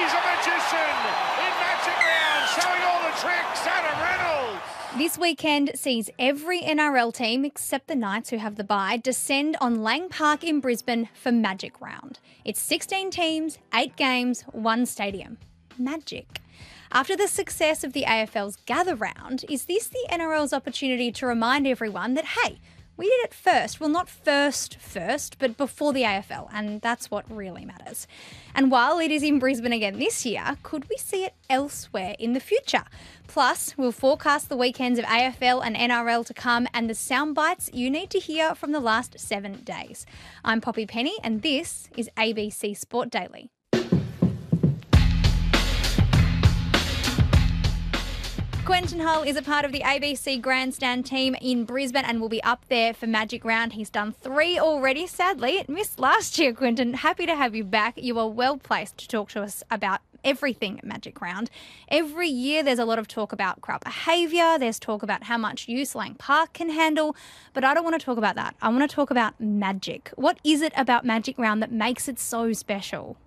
He's a magician in Magic Round, showing all the tricks. Adam Reynolds. This weekend sees every NRL team, except the Knights who have the bye, descend on Lang Park in Brisbane for Magic Round. It's 16 teams, 8 games, 1 stadium. Magic. After the success of the AFL's Gather Round, is this the NRL's opportunity to remind everyone that, hey, we did it first. Well, not first, but before the AFL, and that's what really matters. And while it is in Brisbane again this year, could we see it elsewhere in the future? Plus, we'll forecast the weekends of AFL and NRL to come and the soundbites you need to hear from the last 7 days. I'm Poppy Penny, and this is ABC Sport Daily. Quentin Hull is a part of the ABC Grandstand team in Brisbane and will be up there for Magic Round. He's done 3 already. Sadly, it missed last year, Quentin. Happy to have you back. You are well placed to talk to us about everything Magic Round. Every year there's a lot of talk about crowd behaviour. There's talk about how much use Lang Park can handle. But I don't want to talk about that. I want to talk about magic. What is it about Magic Round that makes it so special?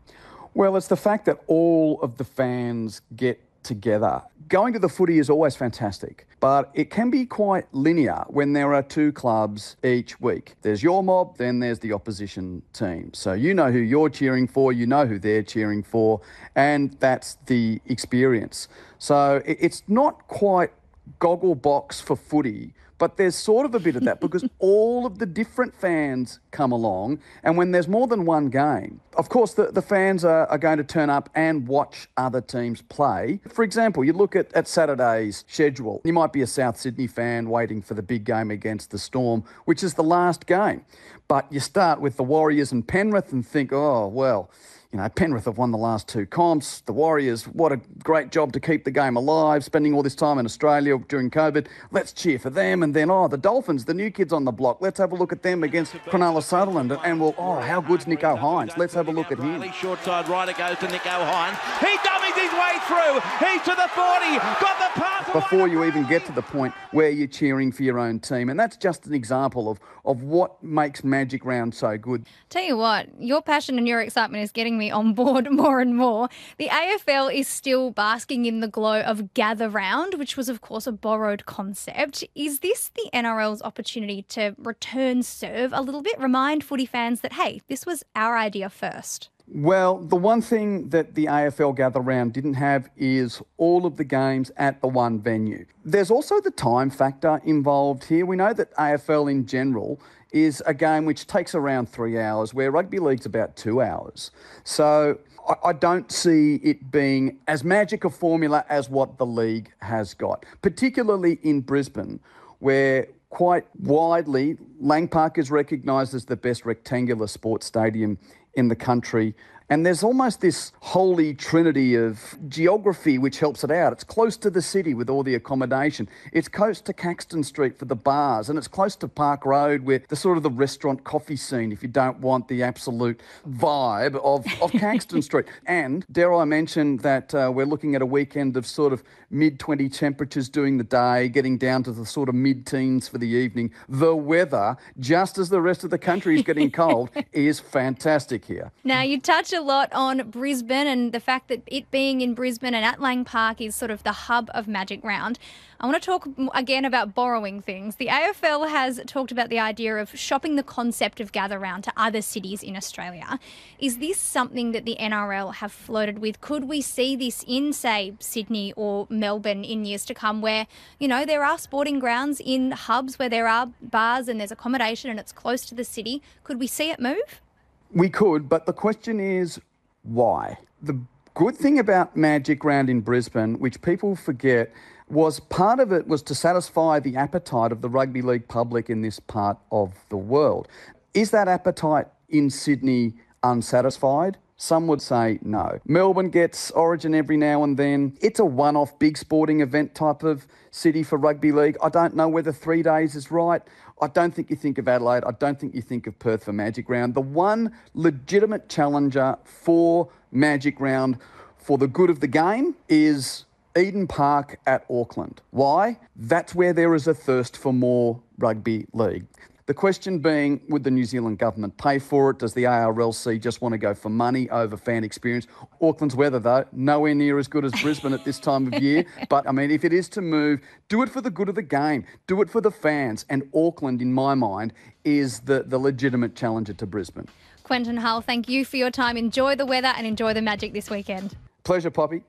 Well, it's the fact that all of the fans get together. Going to the footy is always fantastic, but it can be quite linear when there are 2 clubs each week. There's your mob, then there's the opposition team. So you know who you're cheering for, you know who they're cheering for, and that's the experience. So it's not quite goggle box for footy, but there's sort of a bit of that because all of the different fans come along, and when there's more than one game, of course the fans are going to turn up and watch other teams play. For example, you look at Saturday's schedule. You might be a South Sydney fan waiting for the big game against the Storm, which is the last game. But you start with the Warriors and Penrith and think, oh, well, you know, Penrith have won the last 2 comps. The Warriors, what a great job to keep the game alive, spending all this time in Australia during COVID. Let's cheer for them. And then, the Dolphins, the new kids on the block. Let's have a look at them against Cronulla Sutherland. And we'll, how good's Nico Hines? Let's have a look at him. Short side rider goes to Nico Hines. He dummies his way through. He's to the 40. Got the pass. Before you even get to the point where you're cheering for your own team. And that's just an example of what makes Magic Round so good. Tell you what, your passion and your excitement is getting me on board more and more. The AFL is still basking in the glow of Gather Round, which was, of course, a borrowed concept. Is this the NRL's opportunity to return serve a little bit? Remind footy fans that, hey, this was our idea first. Well, the one thing that the AFL Gather Round didn't have is all of the games at the one venue. There's also the time factor involved here. We know that AFL in general is a game which takes around 3 hours, where rugby league's about 2 hours. So I don't see it being as magic a formula as what the league has got, particularly in Brisbane, where quite widely Lang Park is recognised as the best rectangular sports stadium in the country. And there's almost this holy trinity of geography which helps it out. It's close to the city with all the accommodation. It's close to Caxton Street for the bars, and it's close to Park Road with the sort of the restaurant coffee scene if you don't want the absolute vibe of Caxton Street. And dare I mention that we're looking at a weekend of sort of mid-20 temperatures during the day, getting down to the sort of mid-teens for the evening. The weather, just as the rest of the country is getting cold, is fantastic here. Now, you touch a lot on Brisbane and the fact that it being in Brisbane and at Lang Park is sort of the hub of Magic Round. I want to talk again about borrowing things. The AFL has talked about the idea of shopping the concept of Gather Round to other cities in Australia. Is this something that the NRL have floated with? Could we see this in, say, Sydney or Melbourne in years to come where, you know, there are sporting grounds in hubs where there are bars and there's accommodation and it's close to the city? Could we see it move? We could, but the question is why? The good thing about Magic Round in Brisbane, which people forget, was part of it was to satisfy the appetite of the rugby league public in this part of the world. Is that appetite in Sydney unsatisfied? Some would say no. Melbourne gets Origin every now and then. It's a one-off big sporting event type of city for rugby league. I don't know whether 3 days is right. I don't think you think of Adelaide. I don't think you think of Perth for Magic Round. The one legitimate challenger for Magic Round for the good of the game is Eden Park at Auckland. Why? That's where there is a thirst for more rugby league. The question being, would the New Zealand government pay for it? Does the ARLC just want to go for money over fan experience? Auckland's weather, though, nowhere near as good as Brisbane at this time of year. But, I mean, if it is to move, do it for the good of the game. Do it for the fans. And Auckland, in my mind, is the legitimate challenger to Brisbane. Quentin Hull, thank you for your time. Enjoy the weather and enjoy the Magic this weekend. Pleasure, Poppy.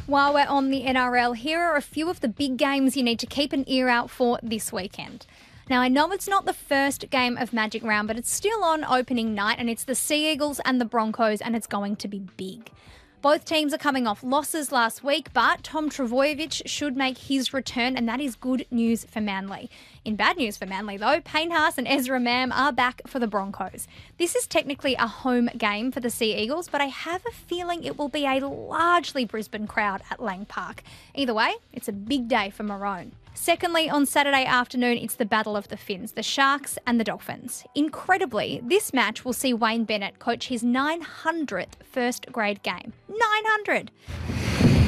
While we're on the NRL, here are a few of the big games you need to keep an ear out for this weekend. Now, I know it's not the first game of Magic Round, but it's still on opening night, and it's the Sea Eagles and the Broncos, and it's going to be big. Both teams are coming off losses last week, but Tom Trbojevic should make his return, and that is good news for Manly. In bad news for Manly, though, Payne Haas and Ezra Mam are back for the Broncos. This is technically a home game for the Sea Eagles, but I have a feeling it will be a largely Brisbane crowd at Lang Park. Either way, it's a big day for Maroon. Secondly, on Saturday afternoon, it's the Battle of the Finns, the Sharks and the Dolphins. Incredibly, this match will see Wayne Bennett coach his 900th first grade game. 900!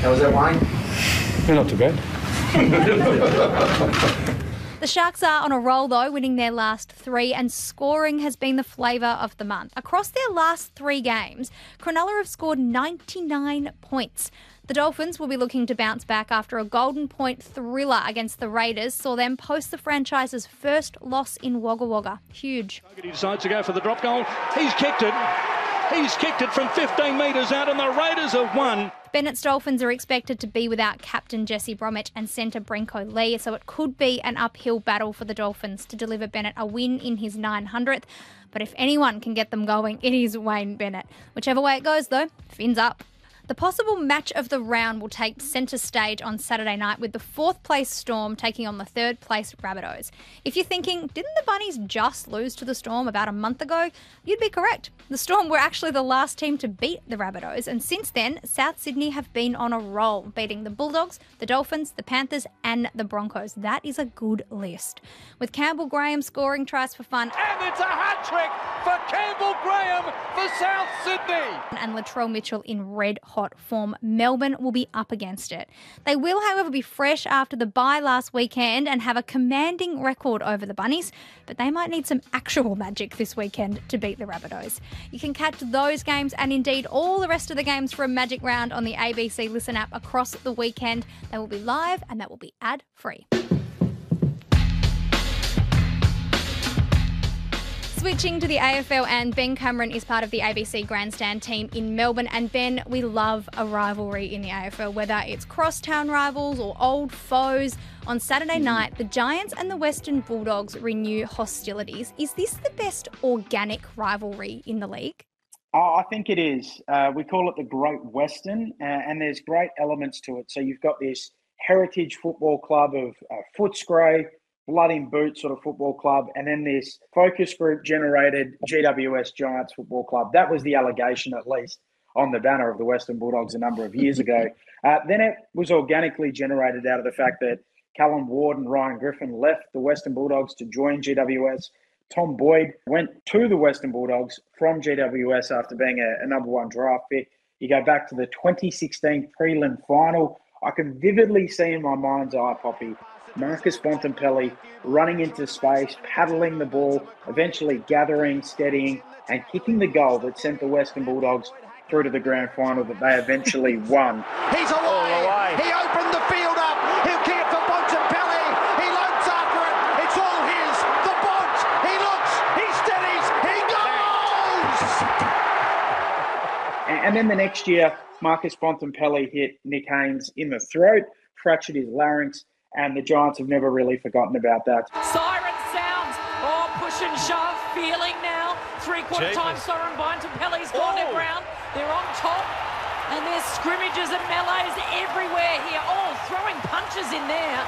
How was that, Wayne? Yeah, not too bad. The Sharks are on a roll, though, winning their last 3, and scoring has been the flavour of the month. Across their last 3 games, Cronulla have scored 99 points. The Dolphins will be looking to bounce back after a Golden Point thriller against the Raiders saw them post the franchise's first loss in Wagga Wagga. Huge. He decides to go for the drop goal. He's kicked it. He's kicked it from 15 metres out, and the Raiders have won. Bennett's Dolphins are expected to be without captain Jesse Bromwich and centre Brenko Lee, so it could be an uphill battle for the Dolphins to deliver Bennett a win in his 900th. But if anyone can get them going, it is Wayne Bennett. Whichever way it goes, though, Fins up. The possible match of the round will take centre stage on Saturday night with the 4th place Storm taking on the 3rd place Rabbitohs. If you're thinking, didn't the Bunnies just lose to the Storm about a month ago? You'd be correct. The Storm were actually the last team to beat the Rabbitohs, and since then, South Sydney have been on a roll, beating the Bulldogs, the Dolphins, the Panthers and the Broncos. That is a good list. With Campbell Graham scoring tries for fun. And it's a hat-trick for Campbell Graham for South Sydney. And Latrell Mitchell in red-hot form, Melbourne will be up against it. They will, however, be fresh after the bye last weekend and have a commanding record over the Bunnies, but they might need some actual magic this weekend to beat the Rabbitohs. You can catch those games and indeed all the rest of the games from Magic Round on the ABC Listen app across the weekend. They will be live and that will be ad-free. Switching to the AFL, and Ben Cameron is part of the ABC Grandstand team in Melbourne. And Ben, we love a rivalry in the AFL, whether it's crosstown rivals or old foes. On Saturday night, the Giants and the Western Bulldogs renew hostilities. Is this the best organic rivalry in the league? I think it is. We call it the Great Western, and there's great elements to it. So you've got this heritage football club of Footscray, blood in boot sort of football club, and then this focus group generated GWS Giants football club. That was the allegation, at least, on the banner of the Western Bulldogs a number of years ago. Then it was organically generated out of the fact that Callum Ward and Ryan Griffin left the Western Bulldogs to join GWS. Tom Boyd went to the Western Bulldogs from GWS after being a number 1 draft pick. You go back to the 2016 prelim final. I can vividly see in my mind's eye, Poppy, Marcus Bontempelli running into space, paddling the ball, eventually gathering, steadying, and kicking the goal that sent the Western Bulldogs through to the grand final that they eventually won. He's away. He opened the field up. He'll kick it for Bontempelli. He loads after it. It's all his. The Bont. He looks. He steadies. He goes. And then the next year, Marcus Bontempelli hit Nick Haynes in the throat, fractured his larynx, and the Giants have never really forgotten about that. Siren sounds. Oh, push and shove. Feeling now. 3/4 time Soren Bontempelli's gone to ground. They're on top. And there's scrimmages and melees everywhere here. Oh, throwing punches in there.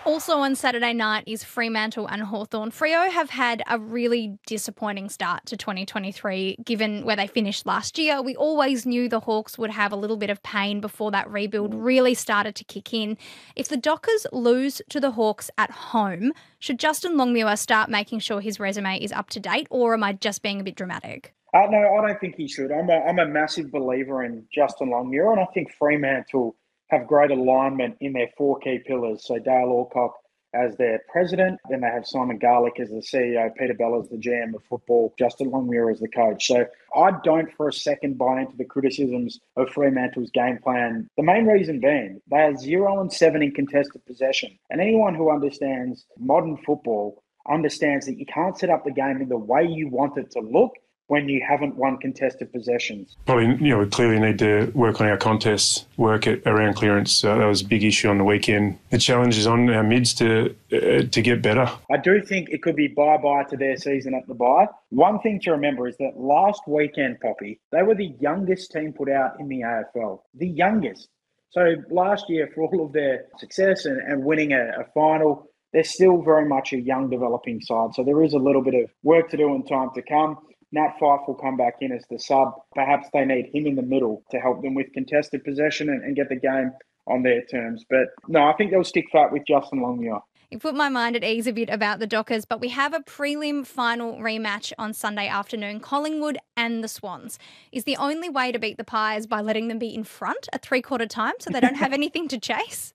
Also on Saturday night is Fremantle and Hawthorn. Freo have had a really disappointing start to 2023, given where they finished last year. We always knew the Hawks would have a little bit of pain before that rebuild really started to kick in. If the Dockers lose to the Hawks at home, should Justin Longmuir start making sure his resume is up to date, or am I just being a bit dramatic? No, I don't think he should. I'm a massive believer in Justin Longmuir, and I think Fremantle have great alignment in their 4 key pillars. So Dale Alcock as their president, then they have Simon Garlick as the CEO, Peter Bell as the GM of football, Justin Longmuir as the coach. So I don't for a second buy into the criticisms of Fremantle's game plan. The main reason being they are 0-7 in contested possession. And anyone who understands modern football understands that you can't set up the game in the way you want it to look when you haven't won contested possessions. Probably, we clearly need to work on our contests, work at around clearance. That was a big issue on the weekend. The challenge is on our mids to get better. I do think it could be bye-bye to their season at the bye. One thing to remember is that last weekend, Poppy, they were the youngest team put out in the AFL. The youngest. So last year, for all of their success and winning a final, they're still very much a young developing side. So there is a little bit of work to do in time to come. Nat Fyfe will come back in as the sub. Perhaps they need him in the middle to help them with contested possession and get the game on their terms. But no, I think they'll stick fat with Justin Longmuir. You put my mind at ease a bit about the Dockers, but we have a prelim final rematch on Sunday afternoon, Collingwood and the Swans. Is the only way to beat the Pies by letting them be in front at 3/4 time so they don't have anything to chase?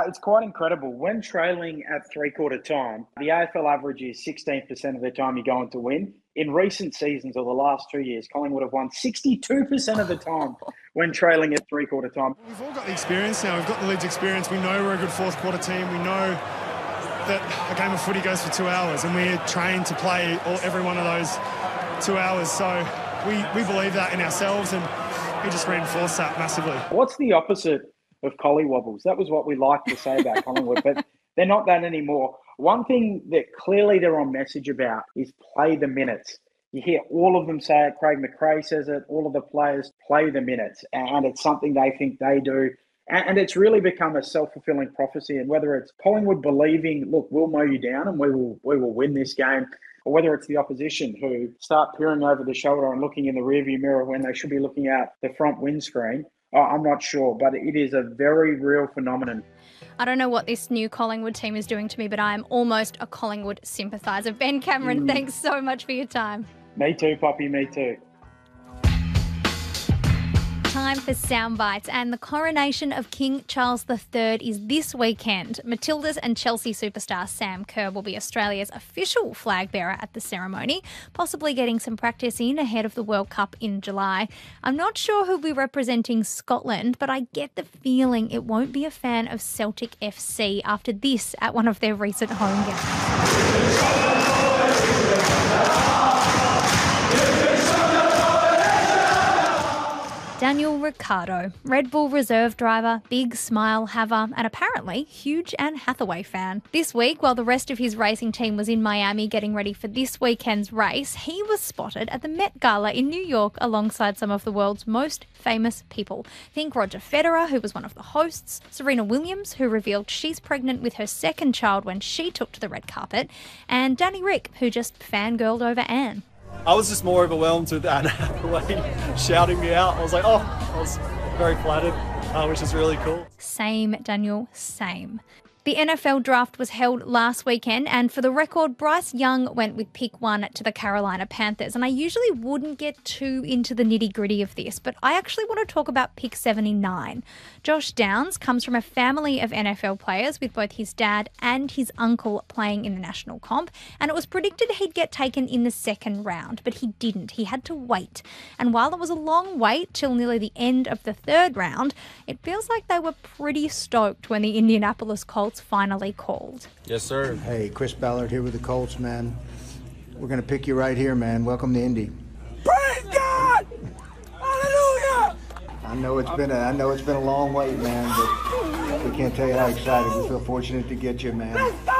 It's quite incredible. When trailing at 3/4 time, the AFL average is 16% of the time you're going to win. In recent seasons, or the last 2 years, Collingwood have won 62% of the time when trailing at 3/4 time. We've all got the experience now. We've got the Leeds experience. We know we're a good fourth quarter team. We know that a game of footy goes for 2 hours, and we're trained to play every one of those 2 hours. So we believe that in ourselves, and we just reinforce that massively. What's the opposite of collywobbles? That was what we liked to say about Collingwood, but they're not that anymore. One thing that clearly they're on message about is play the minutes. You hear all of them say it. Craig McRae says it. All of the players play the minutes, and it's something they think they do. And it's really become a self-fulfilling prophecy. And whether it's Collingwood believing, look, we'll mow you down and we will win this game, or whether it's the opposition who start peering over the shoulder and looking in the rearview mirror when they should be looking out the front windscreen, I'm not sure. But it is a very real phenomenon. I don't know what this new Collingwood team is doing to me, but I am almost a Collingwood sympathiser. Ben Cameron, thanks so much for your time. Me too, Poppy, me too. Time for Soundbites, and the coronation of King Charles III is this weekend. Matildas and Chelsea superstar Sam Kerr will be Australia's official flag bearer at the ceremony, possibly getting some practice in ahead of the World Cup in July. I'm not sure who'll be representing Scotland, but I get the feeling it won't be a fan of Celtic FC after this at one of their recent home games. Daniel Ricciardo, Red Bull reserve driver, big smile haver, and apparently huge Anne Hathaway fan. This week, while the rest of his racing team was in Miami getting ready for this weekend's race, he was spotted at the Met Gala in New York alongside some of the world's most famous people. Think Roger Federer, who was one of the hosts, Serena Williams, who revealed she's pregnant with her second child when she took to the red carpet, and Danny Rick, who just fangirled over Anne. I was just more overwhelmed with Anne Hathaway shouting me out. I was like, I was very flattered, which is really cool. Same, Daniel, same. The NFL draft was held last weekend, and for the record, Bryce Young went with pick 1 to the Carolina Panthers. And I usually wouldn't get too into the nitty-gritty of this, but I actually want to talk about pick 79. Josh Downs comes from a family of NFL players with both his dad and his uncle playing in the national comp, and it was predicted he'd get taken in the second round, but he didn't. He had to wait. And while it was a long wait till nearly the end of the third round, it feels like they were pretty stoked when the Indianapolis Colts finally called. Yes, sir. Hey, Chris Ballard here with the Colts, man. We're going to pick you right here, man. Welcome to Indy. Praise God! Hallelujah! I know it's been a long wait, man, but we can't tell you how excited. We feel fortunate to get you, man. Let's go!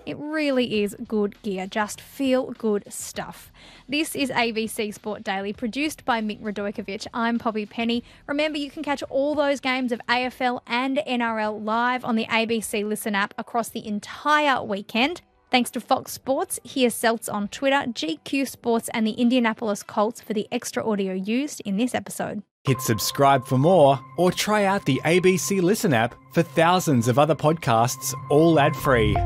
It really is good gear, just feel-good stuff. This is ABC Sport Daily, produced by Mick Radojkovic. I'm Poppy Penny. Remember, you can catch all those games of AFL and NRL live on the ABC Listen app across the entire weekend. Thanks to Fox Sports, here's Celts on Twitter, GQ Sports and the Indianapolis Colts for the extra audio used in this episode. Hit subscribe for more, or try out the ABC Listen app for thousands of other podcasts, all ad-free.